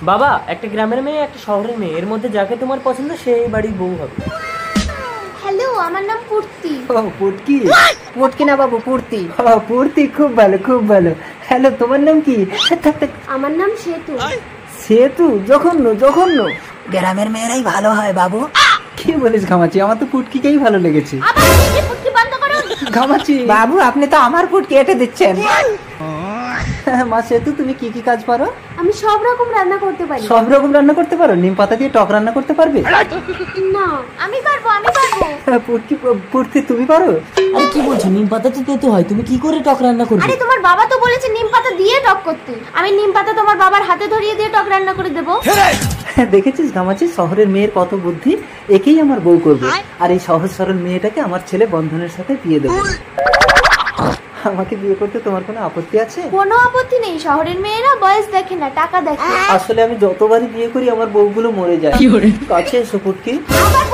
বাবা, একটা গ্রামের মেয়ে একটা শহরের মেয়ে, এর মধ্যে যাকে তোমার পছন্দ সেই বাড়ির বউ হবে। হ্যালো, আমার নাম পূর্তি। ও পুটকি। পুটকি না বাবু, পূর্তি। ও পূর্তি, খুব ভালো খুব ভালো। হ্যালো, তোমার নাম কি? আমার নাম সেতু। সেতু? জঘন্য জঘন্য। গ্রামের মেয়েরাই ভালো হয় বাবু। কি বলিস ঘামাচি, আমার তো পুটকিকেই ভালো লেগেছে। আবার এই পুটকি বন্ধ করুন। ঘামাচি। বাবু আপনি তো আমার পুটকি এঁটে দিচ্ছেন। মা সেতু, তুমি কি কি কাজ পারো? আমি সব রকম রান্না করতে পারি। সব রকম রান্না করতে পারো? নিম পাতা দিয়ে টক রান্না করতে পারবে? না, আমি পারবো। পুটকি, পূর্তি তুমি পারো? আরে কি বলছো, নিম পাতা তো তেতো হয়, তুমি কি করে টক রান্না করবে? আরে তোমার বাবা তো বলেছে নিম পাতা দিয়ে টক করতে। আমি নিম পাতা তোমার বাবার হাতে ধরিয়ে দিয়ে টক রান্না করে দেবো। দেখেছিস ঘামাচি, শহরের মেয়ের কত বুদ্ধি। একেই আমার বউ করবো, আর এই সহজ সরল মেয়েটাকে আমার ছেলে বন্ধনের সাথে বিয়ে দেবো। আমাকে বিয়ে করতে তোমার কোনো আপত্তি আছে? কোনো আপত্তি নেই। শহরের মেয়েরা বয়স দেখে না, টাকা দেখে। আসলে আমি যতবারই বিয়ে করি আমার বউগুলো মরে যায়। কাছে এসো পুটকি। আবার